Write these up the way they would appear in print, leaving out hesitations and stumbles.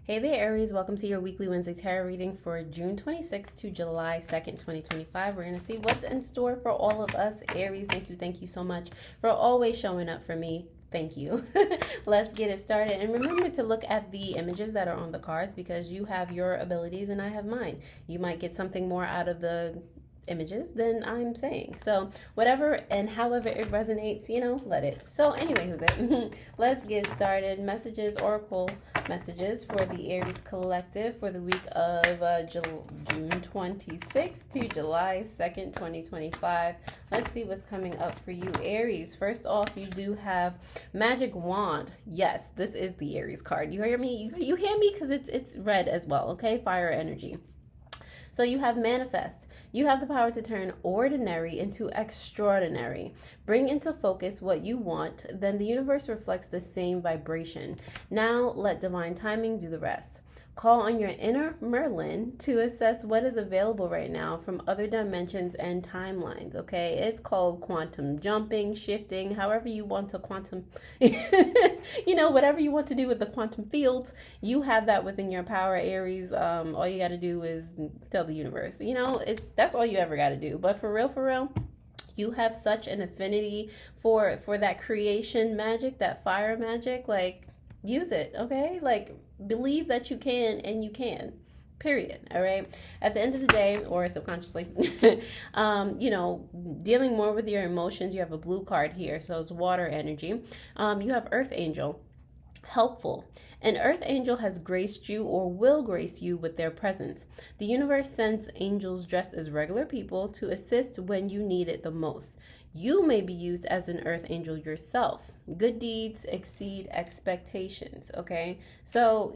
Hey there, Aries. Welcome to your weekly Wednesday tarot reading for June 26th to July 2nd, 2025. We're going to see what's in store for all of us, Aries. Thank you so much for always showing up for me. Thank you. Let's get it started. And remember to look at the images that are on the cards because you have your abilities and I have mine. You might get something more out of the images than I'm saying. So whatever and however it resonates, let it. So anyway, who's it? Let's get started. Messages, oracle messages for the Aries collective for the week of June 26th to July 2nd, 2025. Let's see what's coming up for you, Aries. First off, you do have Magic Wand. Yes, this is the Aries card. You hear me? You hear me? Because it's red as well, okay? Fire energy. So you have manifest. You have the power to turn ordinary into extraordinary. Bring into focus what you want, then the universe reflects the same vibration. Now let divine timing do the rest. Call on your inner Merlin to assess what is available right now from other dimensions and timelines, okay? It's called quantum jumping, shifting, however you want to quantum, whatever you want to do with the quantum fields, you have that within your power, Aries. All you got to do is tell the universe, that's all you ever got to do. But for real, you have such an affinity for that creation magic, that fire magic, like use it, okay? Like believe that you can and you can, period. All right, at the end of the day, or subconsciously, dealing more with your emotions. You have a blue card here, so it's water energy. You have earth angel, helpful. An earth angel has graced you or will grace you with their presence. The universe sends angels dressed as regular people to assist when you need it the most. You may be used as an earth angel yourself. Good deeds exceed expectations, okay? So,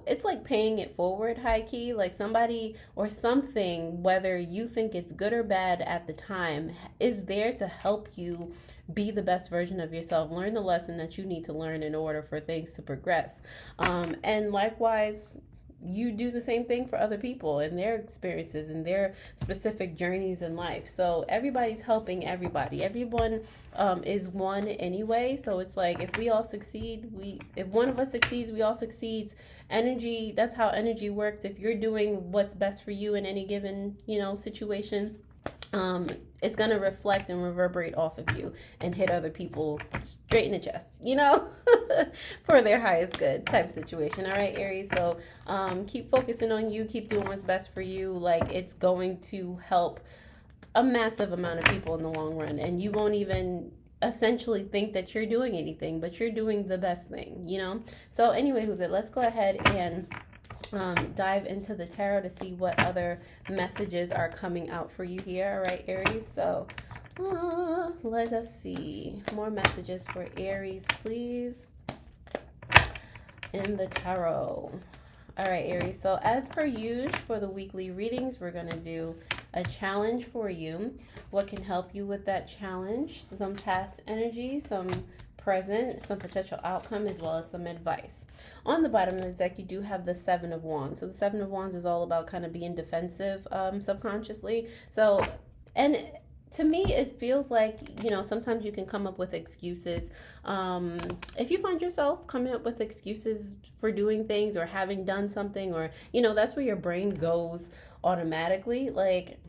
it's like paying it forward, high key, like somebody or something, whether you think it's good or bad at the time, is there to help you be the best version of yourself. Learn the lesson that you need to learn in order for things to progress. And likewise, you do the same thing for other people and their experiences and their specific journeys in life. So everybody's helping everybody. Everyone is one anyway. So it's like if we all succeed, if one of us succeeds, we all succeed. Energy, that's how energy works. If you're doing what's best for you in any given, situation, it's going to reflect and reverberate off of you and hit other people straight in the chest, for their highest good type situation. All right, Aries. So keep focusing on you, keep doing what's best for you. Like it's going to help a massive amount of people in the long run. And you won't even essentially think that you're doing anything, but you're doing the best thing, So anyway, who's it? Let's go ahead and dive into the tarot to see what other messages are coming out for you here. All right, Aries. So let us see more messages for Aries, please, in the tarot. All right, Aries. So as per usual for the weekly readings, we're going to do a challenge for you. What can help you with that challenge? Some past energy, some present, some potential outcome, as well as some advice. On the bottom of the deck, you do have the Seven of Wands. So the Seven of Wands is all about kind of being defensive subconsciously. So, and to me, it feels like, sometimes you can come up with excuses. If you find yourself coming up with excuses for doing things or having done something, or, that's where your brain goes automatically, like,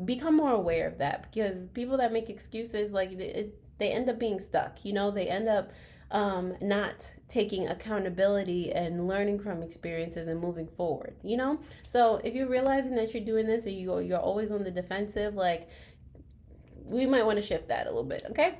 become more aware of that, because people that make excuses, like, they end up being stuck, they end up not taking accountability and learning from experiences and moving forward, So if you're realizing that you're doing this and you're always on the defensive, like, we might want to shift that a little bit, okay?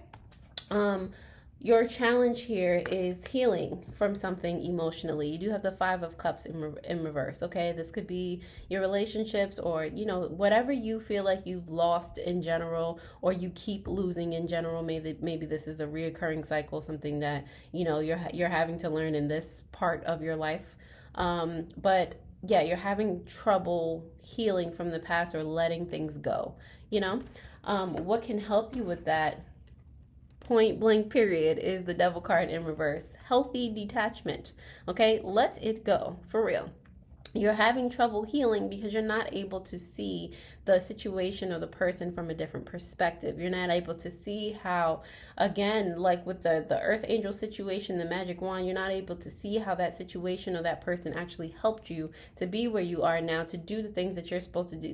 Your challenge here is healing from something emotionally. You do have the Five of Cups in reverse, okay? This could be your relationships or, whatever you feel like you've lost in general or you keep losing in general. Maybe this is a reoccurring cycle, something that, you're having to learn in this part of your life. But yeah, you're having trouble healing from the past or letting things go, What can help you with that? Point blank period is the Devil card in reverse. Healthy detachment. Okay, let it go for real. you're having trouble healing because you're not able to see the situation or the person from a different perspective. You're not able to see how, again, like with the earth angel situation, the magic wand, you're not able to see how that situation or that person actually helped you to be where you are now, to do the things that you're supposed to do,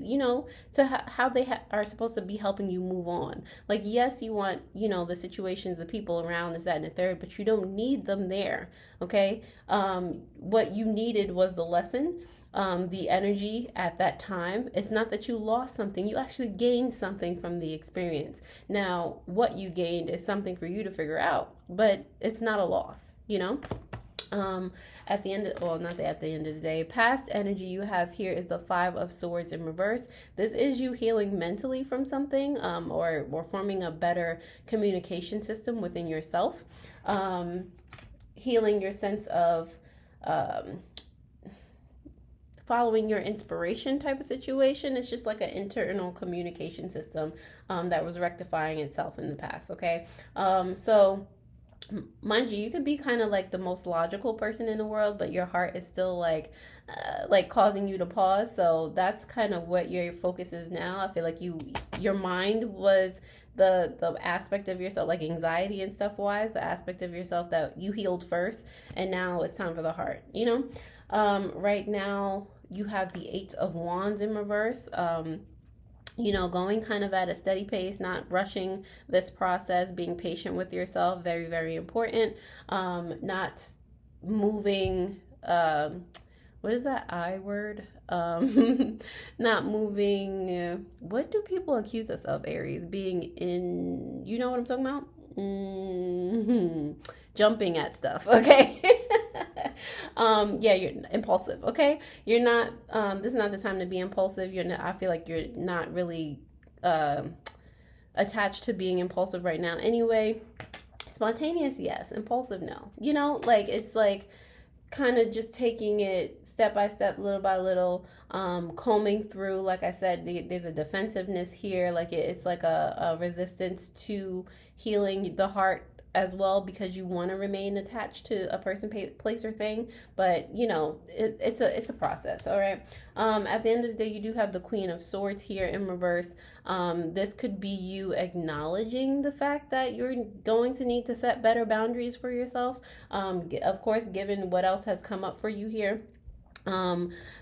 to how they are supposed to be helping you move on. Like, yes, you want, the situations, the people around, this, that, and the third, but you don't need them there. Okay. What you needed was the lesson, the energy at that time. It's not that you lost something, you actually gained something from the experience. Now, what you gained is something for you to figure out, but it's not a loss. At the end of, well, not at the end of the day, past energy you have here is the Five of Swords in reverse. This is you healing mentally from something, or forming a better communication system within yourself, healing your sense of following your inspiration type of situation. It's just like an internal communication system that was rectifying itself in the past. Okay. So mind you could be kind of like the most logical person in the world, but your heart is still like causing you to pause. So that's kind of what your focus is now. I feel like your mind was the aspect of yourself, like anxiety and stuff wise, the aspect of yourself that you healed first, and now it's time for the heart. Right now you have the Eight of Wands in reverse. Going kind of at a steady pace, not rushing this process, being patient with yourself, very, very important. Not moving, what is that I word? Not moving, what do people accuse us of, Aries? Being in, you know what I'm talking about? Jumping at stuff, okay? Yeah, you're impulsive, okay? You're not, this is not the time to be impulsive. I feel like you're not really attached to being impulsive right now anyway. Spontaneous, yes. Impulsive, no. It's like kind of just taking it step by step, little by little, combing through. Like I said, there's a defensiveness here. Like it's like a resistance to healing the heart as well, because you want to remain attached to a person, place, or thing. But it's a process. All right. At the end of the day, you do have the Queen of Swords here in reverse. This could be you acknowledging the fact that you're going to need to set better boundaries for yourself. Of course, given what else has come up for you here.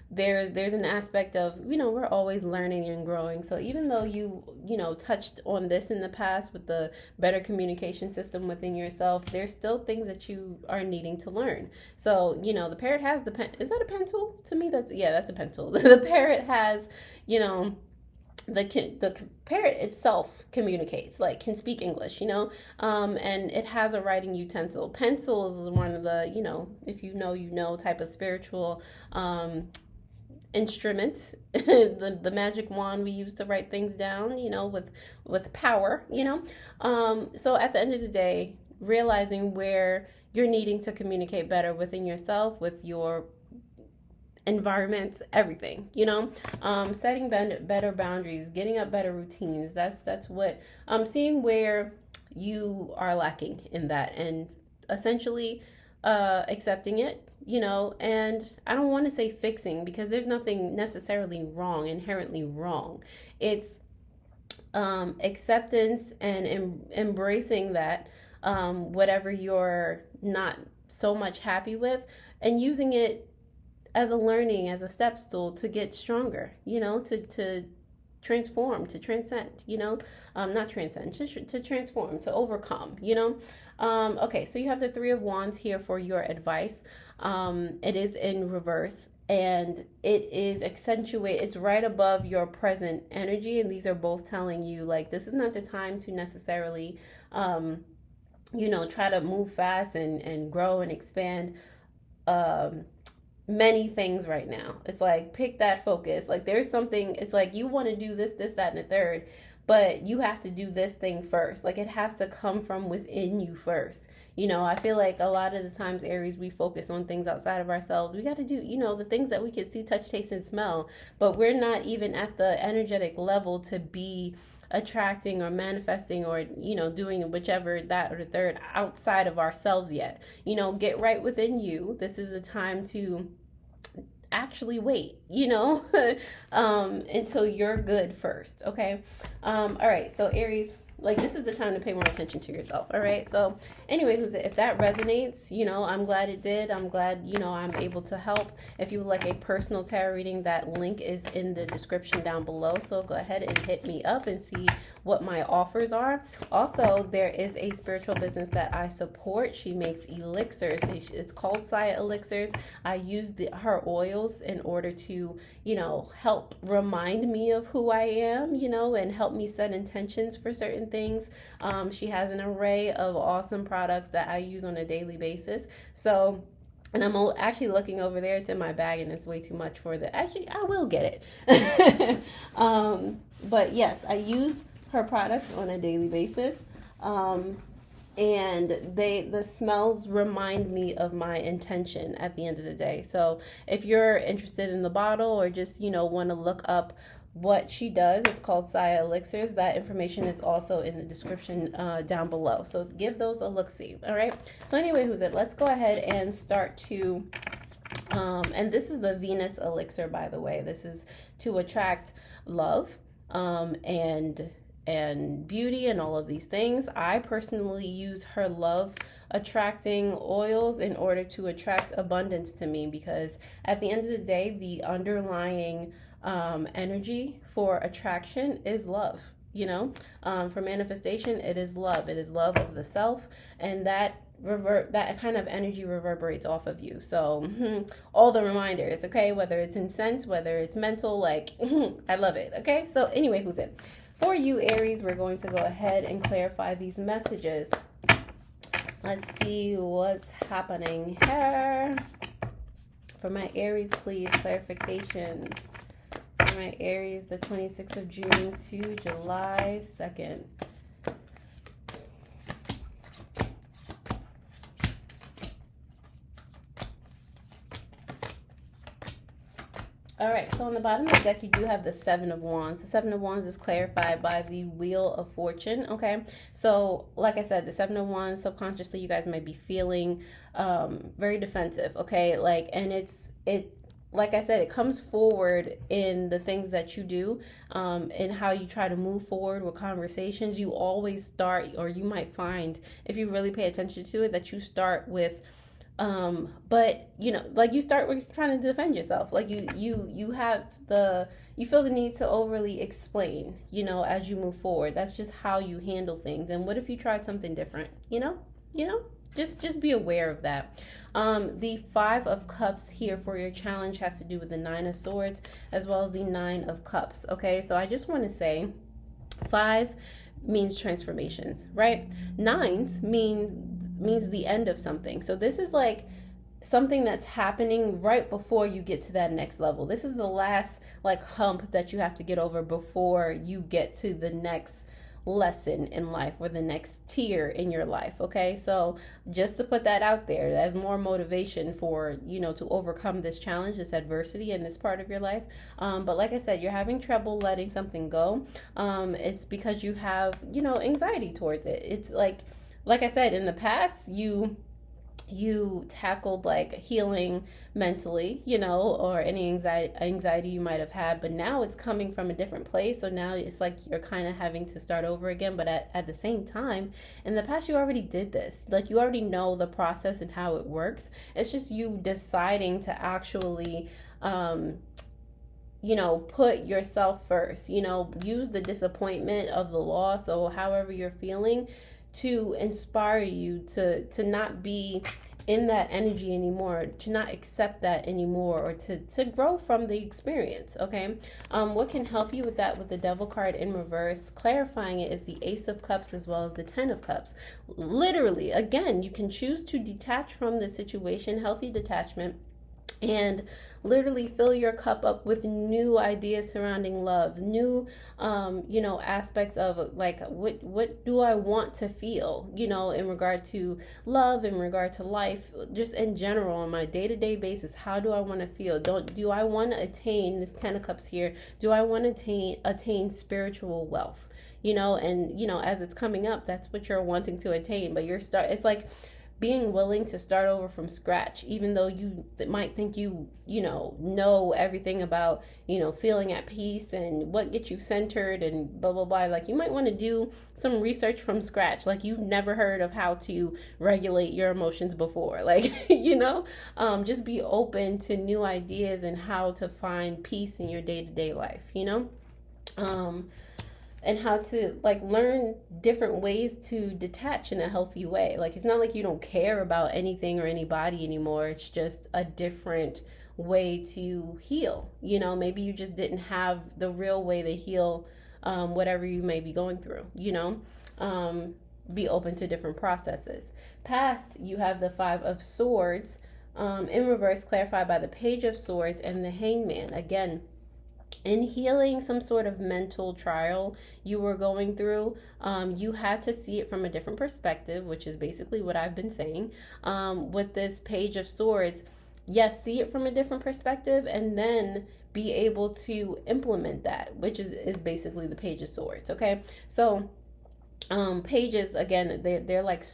There's an aspect of, we're always learning and growing. So even though you touched on this in the past with the better communication system within yourself, there's still things that you are needing to learn. So, the parrot has is that a pencil? To me, that's a pencil. The parrot has, the parrot itself communicates, like can speak English, and it has a writing utensil. Pencils is one of the, if type of spiritual instrument. the magic wand we use to write things down, with power, so at the end of the day, realizing where you're needing to communicate better within yourself, with your environments, everything, setting better boundaries, getting up better routines. That's what I'm seeing where you are lacking in that, and essentially accepting it, and I don't want to say fixing, because there's nothing necessarily wrong, inherently wrong. It's acceptance and embracing that, whatever you're not so much happy with, and using it as a learning, as a step stool to get stronger, to transform, to transcend, not transcend, to transform, to overcome, Okay, so you have the Three of Wands here for your advice. It is in reverse, and it is it's right above your present energy, and these are both telling you, like, this is not the time to necessarily, try to move fast and grow and expand, many things right now. It's like, pick that focus. Like, there's something, it's like you want to do this, that, and the third, but you have to do this thing first. Like, it has to come from within you first. I feel like a lot of the times, Aries, we focus on things outside of ourselves. We got to do, the things that we can see, touch, taste, and smell, but we're not even at the energetic level to be attracting or manifesting or doing whichever, that or the third, outside of ourselves yet. Get right within you. This is the time to actually wait, until you're good first. Okay. All right. So Aries, like, this is the time to pay more attention to yourself. All right. So anyway, if that resonates, I'm glad it did. I'm glad, I'm able to help. If you would like a personal tarot reading, that link is in the description down below. So go ahead and hit me up and see what my offers are. Also, there is a spiritual business that I support. She makes elixirs. It's called Saya Elixirs. I use her oils in order to, help remind me of who I am, and help me set intentions for certain things. She has an array of awesome products that I use on a daily basis. So, and I'm actually looking over there. It's in my bag and it's way too much for actually, I will get it. But yes, I use her products on a daily basis. And the smells remind me of my intention at the end of the day. So if you're interested in the bottle, or just, want to look up what she does, it's called Saya Elixirs. That information is also in the description down below. So give those a look-see. All right. So anyway, let's go ahead and start to, and this is the Venus Elixir, by the way. This is to attract love, and beauty and all of these things. I personally use her love attracting oils in order to attract abundance to me, because at the end of the day, the underlying energy for attraction is love. For manifestation, it is love. It is love of the self, and that kind of energy reverberates off of you. So all the reminders, okay, whether it's in sense, whether it's mental, like I love it. Okay, so anyway, who's it? For you, Aries, we're going to go ahead and clarify these messages. Let's see what's happening here. For my Aries, please, clarifications. For my Aries, the 26th of June to July 2nd. All right, so on the bottom of the deck, you do have the Seven of Wands. The Seven of Wands is clarified by the Wheel of Fortune, okay? So, like I said, the Seven of Wands, subconsciously, you guys might be feeling very defensive, okay? Like I said, it comes forward in the things that you do, and how you try to move forward with conversations. You always start, or you might find, if you really pay attention to it, that you start with but you start with trying to defend yourself. Like you feel the need to overly explain, as you move forward. That's just how you handle things. And what if you tried something different? Just be aware of that. The Five of Cups here for your challenge has to do with the Nine of Swords as well as the Nine of Cups. Okay, so I just want to say 5 means transformations, right? 9s means the end of something. So this is like something that's happening right before you get to that next level. This is the last hump that you have to get over before you get to the next lesson in life, or the next tier in your life. Okay, so just to put that out there, that's more motivation for to overcome this challenge, this adversity in this part of your life. But like I said, you're having trouble letting something go. It's because you have anxiety towards it. It's like I said, in the past, you tackled healing mentally, or any anxiety you might have had, but now it's coming from a different place. So now it's like you're kind of having to start over again. But at the same time, in the past, you already did this. You already know the process and how it works. It's just you deciding to actually put yourself first, use the disappointment of the loss, or however you're feeling, to inspire you to not be in that energy anymore, to not accept that anymore, or to grow from the experience. Okay, what can help you with that, with the Devil card in reverse, clarifying it, is the Ace of Cups as well as the Ten of Cups. Literally, again, you can choose to detach from the situation, healthy detachment, and literally fill your cup up with new ideas surrounding love, new aspects of what do I want to feel, in regard to love, in regard to life, just in general, on my day-to-day basis. How do I want to feel? Do I want to attain this Ten of Cups here? Do I want to attain spiritual wealth? And as it's coming up, that's what you're wanting to attain, but it's like being willing to start over from scratch, even though you might think know everything about, feeling at peace and what gets you centered and blah, blah, blah. Like, you might want to do some research from scratch. Like, you've never heard of how to regulate your emotions before. Like, just be open to new ideas and how to find peace in your day-to-day life, and how to learn different ways to detach in a healthy way. Like, it's not like you don't care about anything or anybody anymore. It's just a different way to heal. Maybe you just didn't have the real way to heal whatever you may be going through. Be open to different processes. Past, you have the Five of Swords in reverse, clarified by the Page of Swords and the Hangman. Again, in healing some sort of mental trial you were going through, you had to see it from a different perspective, which is basically what I've been saying. With this Page of Swords, yes, see it from a different perspective and then be able to implement that, which is basically the Page of Swords. Okay, so pages, again, they're like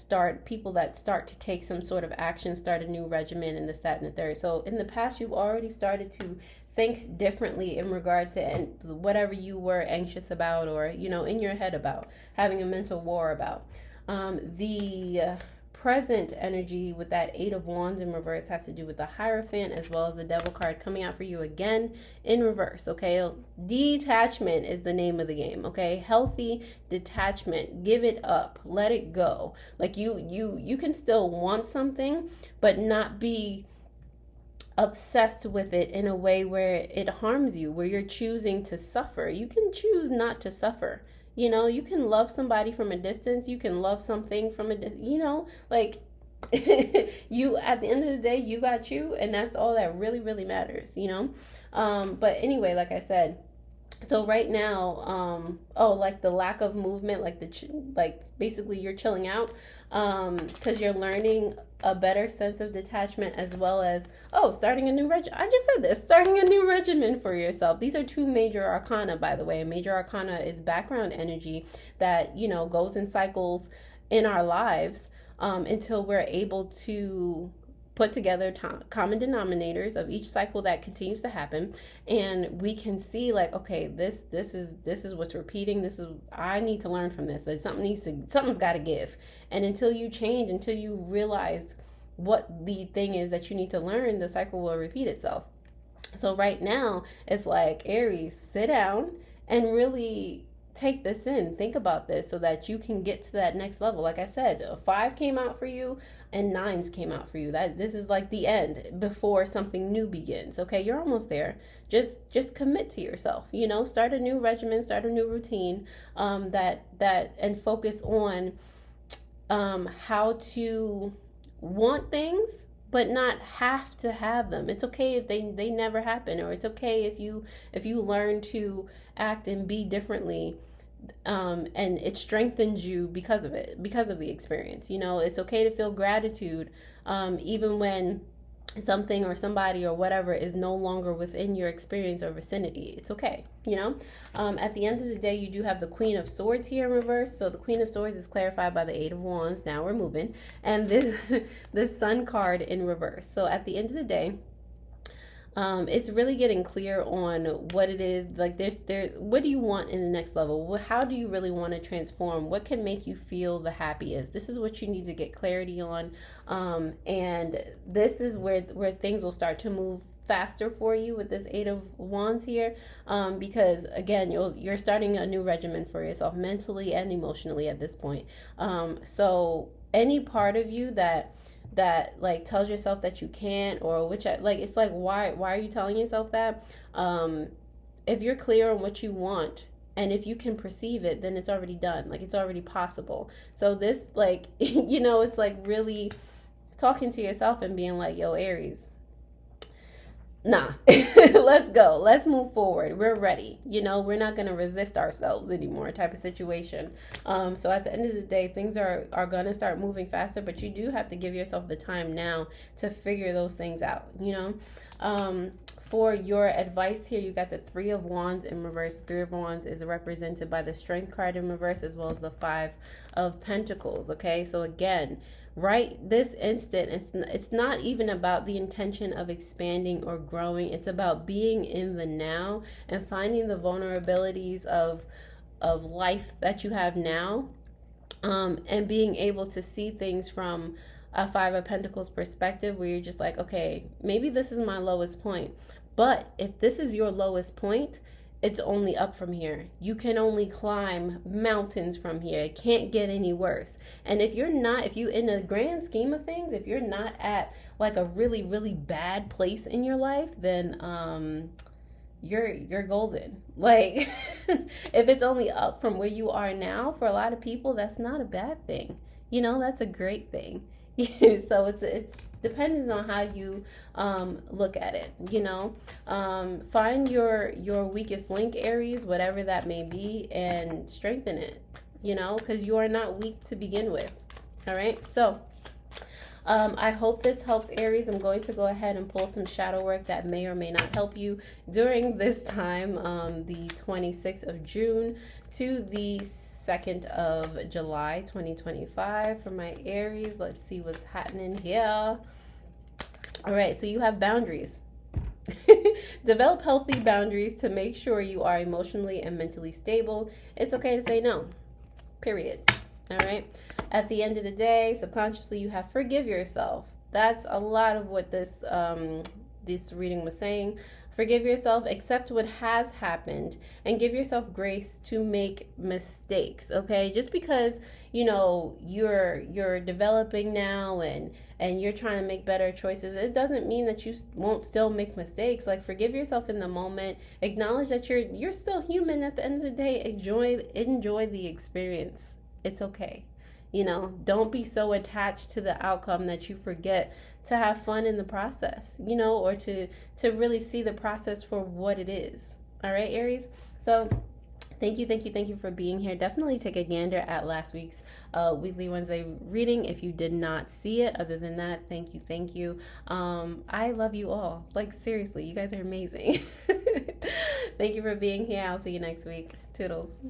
people that start to take some sort of action, start a new regimen, and this, that, and the third. So in the past, you've already started to think differently in regard to whatever you were anxious about, or in your head about, having a mental war about. The present energy with that Eight of Wands in reverse has to do with the Hierophant, as well as the Devil card coming out for you again in reverse. Okay, detachment is the name of the game. Okay, healthy detachment. Give it up, let it go. Like, you can still want something, but not be obsessed with it in a way where it harms you, where you're choosing to suffer. You can choose not to suffer. You can love somebody from a distance. You can love something from a you, at the end of the day, you got you, and that's all that really, really matters, But anyway, like I said, so right now, the lack of movement, basically you're chilling out, because you're learning a better sense of detachment, as well as, starting a new regimen. I just said this, starting a new regimen for yourself. These are two major arcana, by the way. A major arcana is background energy that, goes in cycles in our lives, until we're able to put together common denominators of each cycle that continues to happen, and we can see, like, okay, this is what's repeating. I need to learn from this. Something's got to give. And until you change, until you realize what the thing is that you need to learn, the cycle will repeat itself. So right now, it's like, Aries, sit down and really take this in, think about this, so that you can get to that next level. Like I said, a 5 came out for you and 9s came out for you. That this is like the end before something new begins. Okay, you're almost there. Just commit to yourself. Start a new regimen, start a new routine, and focus on how to want things, but not have to have them. It's okay if they never happen, or it's okay if you learn to act and be differently, and it strengthens you because of the experience. It's okay to feel gratitude, even when something or somebody or whatever is no longer within your experience or vicinity. It's okay. At the end of the day, you do have the Queen of Swords here in reverse. So the Queen of Swords is clarified by the Eight of Wands. Now we're moving, and this Sun card in reverse. So at the end of the day, it's really getting clear on what it is. Like, what do you want in the next level? How do you really want to transform? What can make you feel the happiest? This is what you need to get clarity on. And this is where things will start to move faster for you with this Eight of Wands here, because again, you're starting a new regimen for yourself, mentally and emotionally at this point. So any part of you that like tells yourself that you can't, or it's like, why are you telling yourself that? If you're clear on what you want, and if you can perceive it, then it's already done. Like, it's already possible. So this, like, it's like really talking to yourself and being like, yo, Aries, nah, let's go. Let's move forward. We're ready. We're not going to resist ourselves anymore, type of situation. So at the end of the day, things are going to start moving faster, but you do have to give yourself the time now to figure those things out, For your advice here, you got the Three of Wands in reverse. Three of Wands is represented by the Strength card in reverse, as well as the Five of Pentacles. Okay, so again, right this instant, it's not even about the intention of expanding or growing. It's about being in the now and finding the vulnerabilities of life that you have now, and being able to see things from a Five of Pentacles perspective, where you're just like, okay, maybe this is my lowest point, but if this is your lowest point, it's only up from here. You can only climb mountains from here. It can't get any worse. And if you in the grand scheme of things, if you're not at like a really, really bad place in your life, then you're golden. Like, if it's only up from where you are now, for a lot of people, that's not a bad thing. That's a great thing. So it's depends on how you look at it. Find your weakest link, Aries, whatever that may be, and strengthen it. Because you are not weak to begin with. All right, so I hope this helped, Aries. I'm going to go ahead and pull some shadow work that may or may not help you during this time, the 26th of June to the 2nd of July 2025 for my Aries. Let's see what's happening here. All right, so you have boundaries. Develop healthy boundaries to make sure you are emotionally and mentally stable. It's okay to say no, period. All right. At the end of the day, subconsciously, you have forgive yourself. That's a lot of what this reading was saying. Forgive yourself, accept what has happened, and give yourself grace to make mistakes. Okay, just because you're developing now and you're trying to make better choices, it doesn't mean that you won't still make mistakes. Like, forgive yourself in the moment. Acknowledge that you're still human. At the end of the day, enjoy the experience. It's okay. Don't be so attached to the outcome that you forget to have fun in the process, or to really see the process for what it is. All right, Aries. So thank you for being here. Definitely take a gander at last week's weekly Wednesday reading if you did not see it. Other than that, thank you. I love you all. Like, seriously, you guys are amazing. Thank you for being here. I'll see you next week. Toodles.